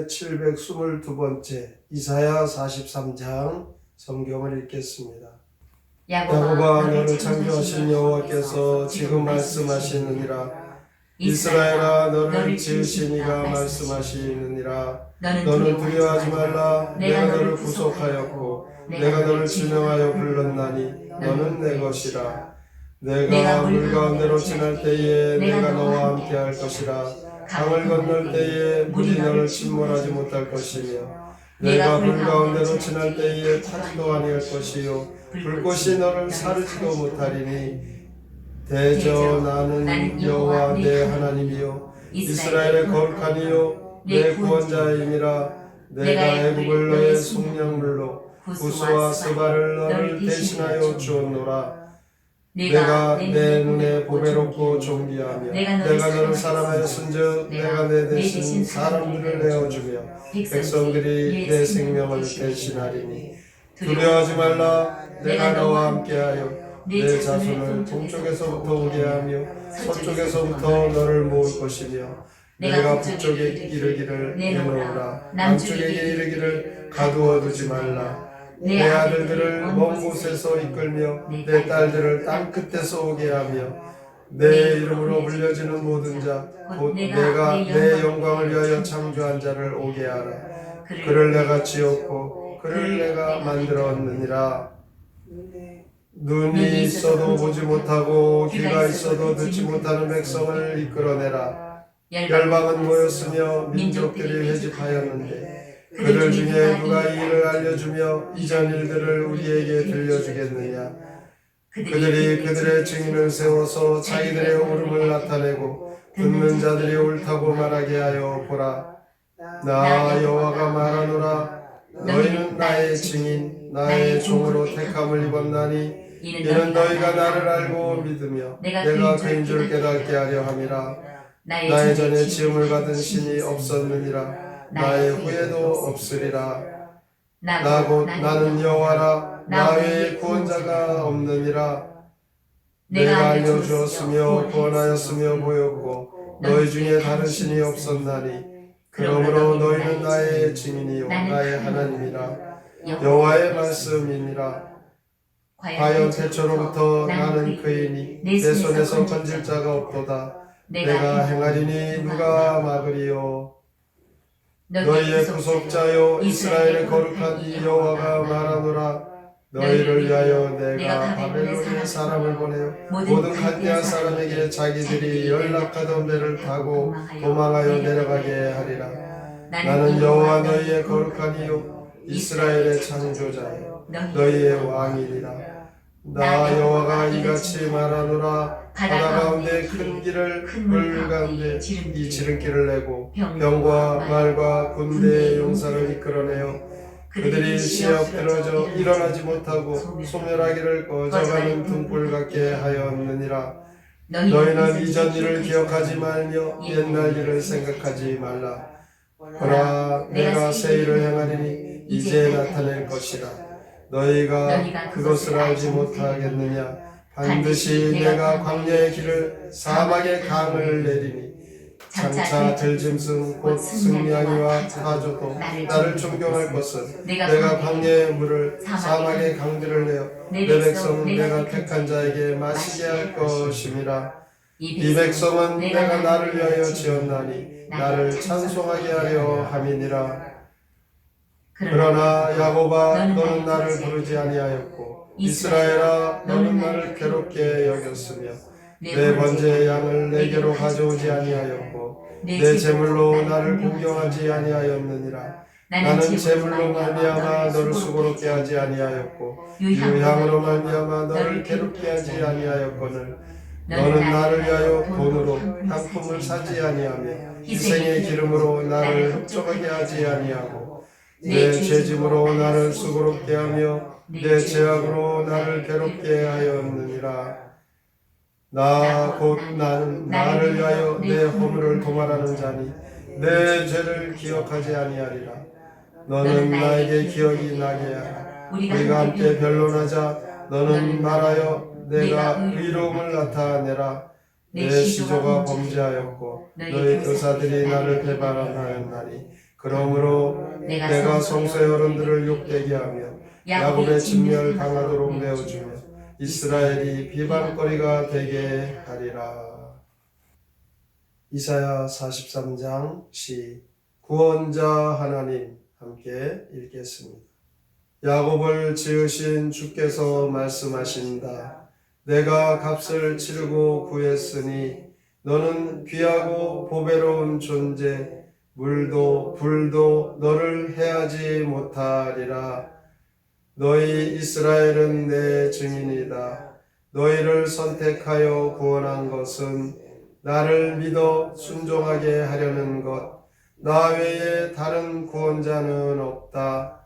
제722번째 이사야 43장 성경을 읽겠습니다. 야곱아, 너를 창조하신 여호와께서 지금 말씀하시느니라. 이스라엘아, 너를 지으신 이가 말씀하시느니라. 너는 두려워하지 말라. 내가 너를 구속하였고 내가 너를 지명하여 불렀나니 너는 내 것이라. 내가 물 가운데로 지날 때에 내가 너와 함께 할 것이라. 강을 건널 때에 물이 너를 침몰하지 못할 것이며 내가 불 가운데로 지날 때에 타지도 아니할 것이요 불꽃이 너를 사르지도 못하리니 대저 나는 여호와 내 하나님이요 이스라엘의 거룩한 이요 내 구원자임이라. 내가 애굽을 너의 속량물로 구스와 스바를 너를 대신하여 주었노라. 내가 내 눈에 보배롭고 존귀하며 내가 너를 사랑하였은즉 내가 내 대신 사람들을 내어주며 백성들이 내 생명을 대신하리니 두려워하지 말라. 내가 너와 함께하여 내 자손을 동쪽에서부터 오게 하며 서쪽에서부터 너를 모을 것이며 내가 북쪽에 이르기를 내놓으라. 남쪽에게 이르기를 가두어 두지 말라. 내 아들들을 먼 곳에서 이끌며 내 딸들을 땅 끝에서 오게 하며 내 이름으로 불려지는 모든 자 곧 내가 내 영광을 위하여 창조한 자를 오게 하라. 그를 내가 지었고 그를 내가 만들었느니라. 눈이 있어도 보지 못하고 귀가 있어도 듣지 못하는 백성을 이끌어내라. 열방은 모였으며 민족들이 회집하였는데 그들 중에 누가 이 일을 알려주며 이전 일들을 우리에게 들려주겠느냐. 그들이 그들의 증인을 세워서 자기들의 옳음을 나타내고 듣는 자들이 옳다고 말하게 하여 보라. 나 여호와가 말하노라. 너희는 나의 증인 나의 종으로 택함을 입었나니 이는 너희가 나를 알고 믿으며 내가 그인 줄 깨닫게 하려 함이라. 나의 전에 지음을 받은 신이 없었느니라. 나의 후에도 없으리라. 나 곧 나는 여호와라. 나 외에 구원자가 없느니라. 내가 알려주었으며 구원하였으며 보였고 너희 중에 다른 신이 없었나니 그러므로 너희는 나의 증인이요 나의 하나님이라. 여호와의 말씀이니라. 과연 태초로부터 나는 그이니 내 손에서 건질 자가 없도다. 내가 행하리니 누가 막으리요. 너희의 구속자여 이스라엘의 거룩한 이 여호와가 말하노라. 너희를 위하여 내가 바벨론에 사람을 보내어 모든 갈대아 사람에게 자기들이 연락하던 배를 타고 도망하여 내려가게 하리라. 나는 여호와 너희의 거룩한 이요 이스라엘의 창조자여 너희의 왕이니라. 나 여호와가 이같이 말하노라. 바다 가운데 큰 길을 물 가운데 이 지름길을 내고 병과 말과 군대의 용사를 이끌어내어 그들이 시에 엎드러져 일어나지 못하고 소멸하기를 꺼져가는 등불 같게 하였느니라. 너희는 이전 일을 기억하지 말며 옛날 일을 생각하지 말라. 보라, 내가 새 일을 행하리니 이제 나타낼 것이라. 너희가 그것을 알지 못하겠느냐. 반드시 내가 광야의 길을 사막의 강을 내리니 장차 들짐승 곧 승냥이와 사조도 나를 존경할 것은 내가 광야의 물을 사막의 강들을 내어 내 백성은 내가 택한 자에게 마시게 할 것임이라. 이 백성은 내가 나를 위하여 지었나니 나를 찬송하게 하려 함이니라. 그러나 야곱아 너는 나를 부르지 아니하였고 이스라엘아 너는 나를 괴롭게 여겼으며 내 번제의 양을 내게로 가져오지 아니하였고 내 제물로 나를 공경하지 아니하였느니라. 나는 제물로 말미암아 너를 수고롭게 하지 아니하였고 유향으로 말미암아 너를 괴롭게 하지 아니하였거늘 너는 나를 위하여 돈으로 향품을 사지 아니하며 희생의 기름으로 나를 흡족하게 하지 아니하고 내 죄짐으로 나를 수고롭게 하며 내 죄악으로 나를 괴롭게 하였느니라. 나 곧 나는 나를 위하여 내 허물을 도말하는 자니 내 죄를 기억하지 아니하리라. 너는 나에게 기억이 나게 하라. 우리가 함께 변론하자. 너는 말하여 내가 의로움을 나타내라. 내 시조가 범죄하였고 너희 교사들이 나를 배반하였나니 그러므로 내가 성소의 어른들을 욕되게 하며 야곱의 진멸 강하도록 내어주며 이스라엘이 비방거리가 되게 하리라. 이사야 43장 시 구원자 하나님 함께 읽겠습니다. 야곱을 지으신 주께서 말씀하신다. 내가 값을 치르고 구했으니 너는 귀하고 보배로운 존재, 물도 불도 너를 해하지 못하리라. 너희 이스라엘은 내 증인이다. 너희를 선택하여 구원한 것은 나를 믿어 순종하게 하려는 것. 나 외에 다른 구원자는 없다.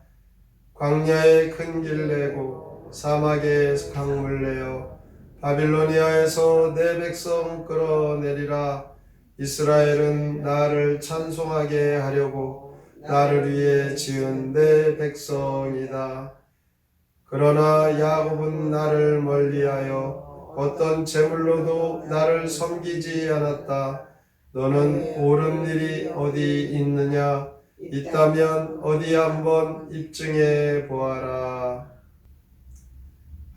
광야에 큰 길 내고 사막에 강물 내어 바빌로니아에서 내 백성 끌어내리라. 이스라엘은 나를 찬송하게 하려고 나를 위해 지은 내 백성이다. 그러나 야곱은 나를 멀리하여 어떤 제물로도 나를 섬기지 않았다. 너는 옳은 일이 어디 있느냐? 있다면 어디 한번 입증해 보아라.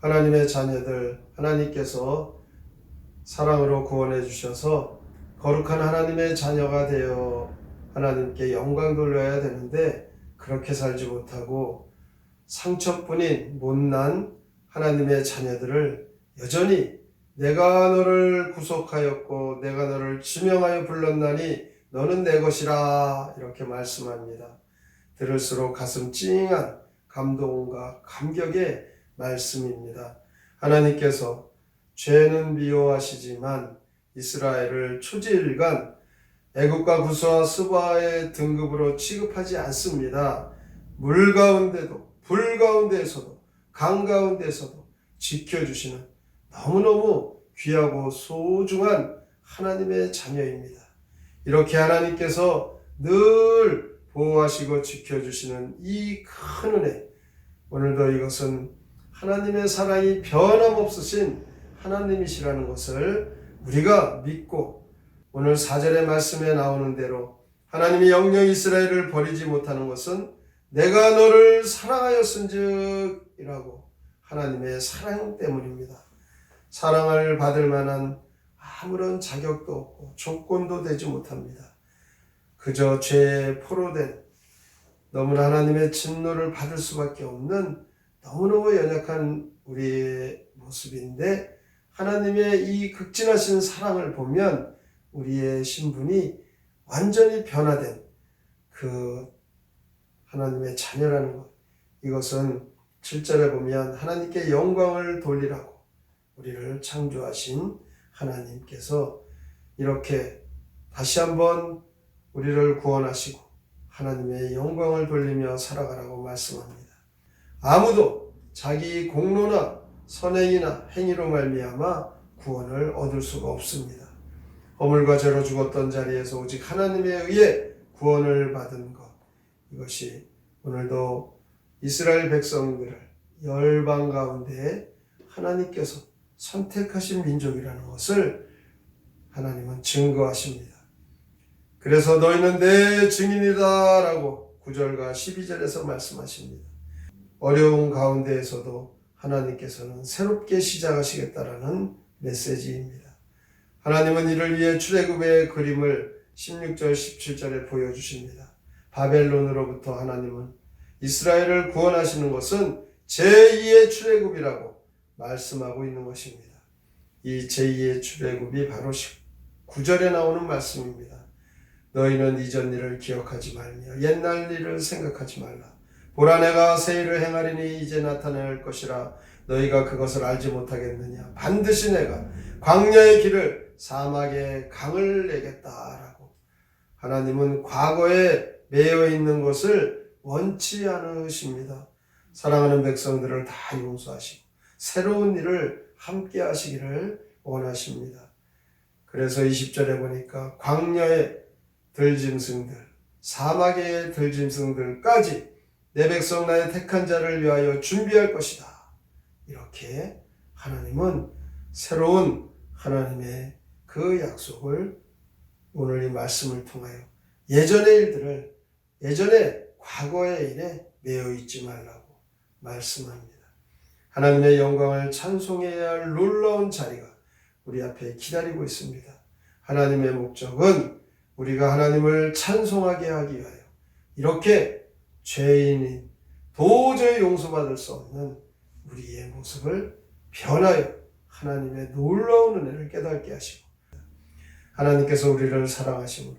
하나님의 자녀들, 하나님께서 사랑으로 구원해 주셔서 거룩한 하나님의 자녀가 되어 하나님께 영광 돌려야 되는데 그렇게 살지 못하고 상처뿐인 못난 하나님의 자녀들을 여전히 내가 너를 구속하였고 내가 너를 지명하여 불렀나니 너는 내 것이라 이렇게 말씀합니다. 들을수록 가슴 찡한 감동과 감격의 말씀입니다. 하나님께서 죄는 미워하시지만 이스라엘을 초지일간 애굽과 구스와 스바의 등급으로 취급하지 않습니다. 물 가운데도 불 가운데에서도 강 가운데에서도 지켜주시는 너무너무 귀하고 소중한 하나님의 자녀입니다. 이렇게 하나님께서 늘 보호하시고 지켜주시는 이 큰 은혜, 오늘도 이것은 하나님의 사랑이 변함없으신 하나님이시라는 것을 우리가 믿고 오늘 4절의 말씀에 나오는 대로 하나님이 영영 이스라엘을 버리지 못하는 것은 내가 너를 사랑하였은즉 이라고 하나님의 사랑 때문입니다. 사랑을 받을 만한 아무런 자격도 없고 조건도 되지 못합니다. 그저 죄에 포로된 너무나 하나님의 진노를 받을 수밖에 없는 너무너무 연약한 우리의 모습인데 하나님의 이 극진하신 사랑을 보면 우리의 신분이 완전히 변화된 그 하나님의 자녀라는 것, 이것은 7절에 보면 하나님께 영광을 돌리라고 우리를 창조하신 하나님께서 이렇게 다시 한번 우리를 구원하시고 하나님의 영광을 돌리며 살아가라고 말씀합니다. 아무도 자기 공로나 선행이나 행위로 말미암아 구원을 얻을 수가 없습니다. 허물과 죄로 죽었던 자리에서 오직 하나님에 의해 구원을 받은 것, 이것이 오늘도 이스라엘 백성들을 열방 가운데 하나님께서 선택하신 민족이라는 것을 하나님은 증거하십니다. 그래서 너희는 내 증인이다 라고 9절과 12절에서 말씀하십니다. 어려운 가운데에서도 하나님께서는 새롭게 시작하시겠다라는 메시지입니다. 하나님은 이를 위해 출애굽의 그림을 16절 17절에 보여주십니다. 바벨론으로부터 하나님은 이스라엘을 구원하시는 것은 제2의 출애굽이라고 말씀하고 있는 것입니다. 이 제2의 출애굽이 바로 9절에 나오는 말씀입니다. 너희는 이전 일을 기억하지 말며 옛날 일을 생각하지 말라. 보라 내가 새 일을 행하리니 이제 나타날 것이라. 너희가 그것을 알지 못하겠느냐. 반드시 내가 광야의 길을 사막의 강을 내겠다라고. 하나님은 과거에 매여 있는 것을 원치 않으십니다. 사랑하는 백성들을 다 용서하시고 새로운 일을 함께 하시기를 원하십니다. 그래서 20절에 보니까 광야의 들짐승들, 사막의 들짐승들까지 내 백성 나의 택한 자를 위하여 준비할 것이다. 이렇게 하나님은 새로운 하나님의 그 약속을 오늘 이 말씀을 통하여 예전의 일들을 예전에 과거의 일에 매여 있지 말라고 말씀합니다. 하나님의 영광을 찬송해야 할 놀라운 자리가 우리 앞에 기다리고 있습니다. 하나님의 목적은 우리가 하나님을 찬송하게 하기 위하여 이렇게 죄인인 도저히 용서받을 수 없는 우리의 모습을 변하여 하나님의 놀라운 은혜를 깨닫게 하시고 하나님께서 우리를 사랑하심으로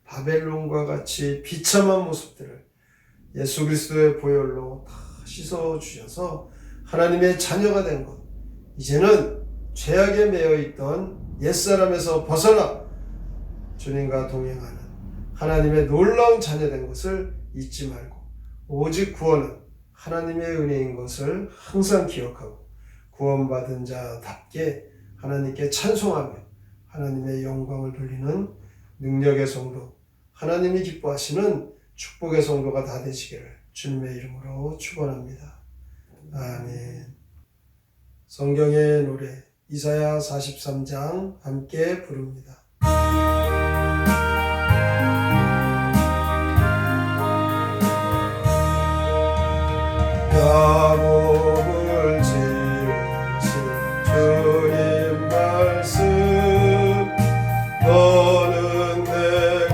바벨론과 같이 비참한 모습들을 예수 그리스도의 보혈로 다 씻어주셔서 하나님의 자녀가 된 것, 이제는 죄악에 매여있던 옛사람에서 벗어나 주님과 동행하는 하나님의 놀라운 자녀 된 것을 잊지 말고 오직 구원은 하나님의 은혜인 것을 항상 기억하고 구원받은 자답게 하나님께 찬송하며 하나님의 영광을 돌리는 능력의 성도, 하나님이 기뻐하시는 축복의 성도가 다 되시기를 주님의 이름으로 축원합니다. 아멘. 성경의 노래 이사야 43장 함께 부릅니다. 야곱을 지으신 주님 말씀 너는 내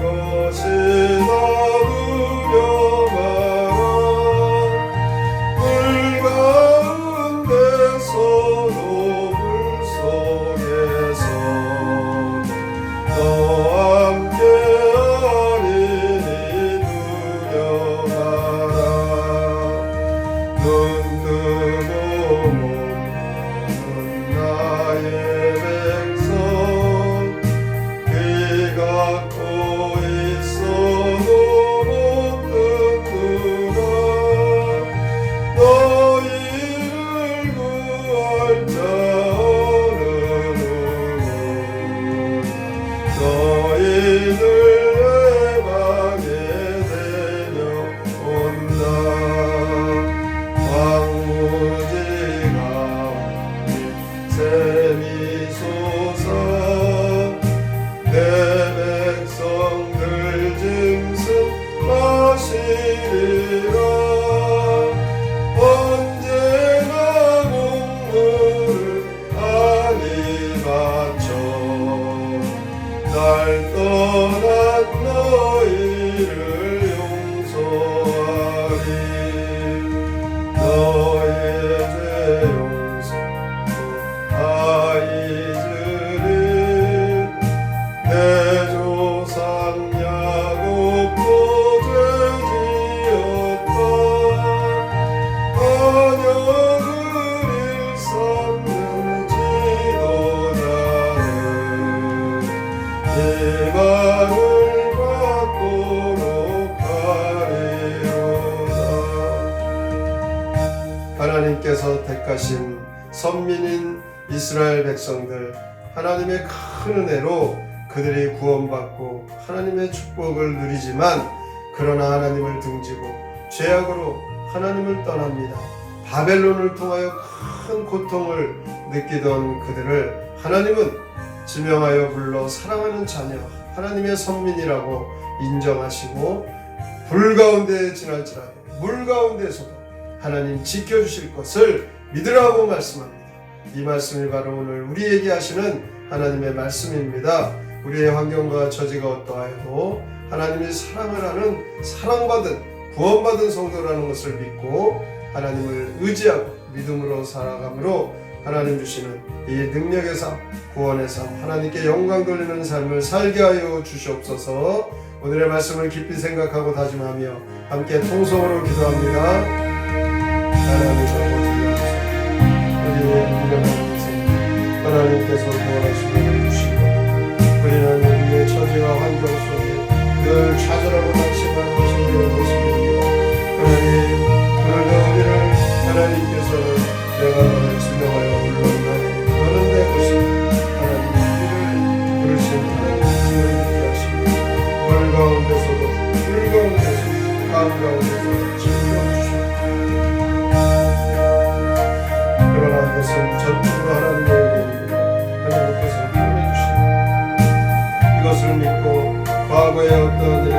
것이다 두려워마라 물 가운데서도 물 속에서 너와 함께하리니 두려워마라 눈 뜨고 못 보는 나의 백성 귀 갖고 있어도 못 듣구나 너희를 구할 자 어느 누구 너희들 해방에 데려온다 황무지 가운데 샘이 솟아 내 백성들 짐승 마시리라 언제나 공물을 아니 바쳐 날 떠난 너희를 용서하리 너의 죄 용서도 다 잊으리 내 조상 야곱도 죄 지었다 언약을 일삼는 지도자는 희망을 받도록 하리로다. 하나님께서 택하신 선민인 이스라엘 백성들 하나님의 큰 은혜로 그들이 구원받고 하나님의 축복을 누리지만 그러나 하나님을 등지고 죄악으로 하나님을 떠납니다. 바벨론을 통하여 큰 고통을 느끼던 그들을 하나님은 지명하여 불러 사랑하는 자녀 하나님의 선민이라고 인정하시고 불 가운데 지날지라도 물 가운데서도 하나님 지켜주실 것을 믿으라고 말씀합니다. 이 말씀이 바로 오늘 우리에게 하시는 하나님의 말씀입니다. 우리의 환경과 처지가 어떠하여도 하나님이 사랑을 하는 사랑받은 구원받은 성도라는 것을 믿고 하나님을 의지하고 믿음으로 살아감으로 하나님 주시는 이 능력의 삶, 구원의 삶, 하나님께 영광 돌리는 삶을 살게 하여 주시옵소서. 오늘의 말씀을 깊이 생각하고 다짐하며 함께 통성으로 기도합니다. 하나님 아버지 우리의 미련한 인생 하나님께서 구원하시고 주시고 우리는 우리의 처지와 환경 속에 늘 좌절하고 낙심하고 힘겨운 모습입니다. 하나님 오늘도 우리를 하나님께서는 내가 너를 지명하여 불렀나니 너는 내 것이다. 하나님 우리를 부르신 하나님의 믿게 하시고 물 가운데서도 불 가운데서도 강 가운데서도 지켜주시고 그러나 그것은 전적으로 하나님의 은혜입니다. 하나님께서 보내주시고 이것을 믿고 과거의 어떤 일에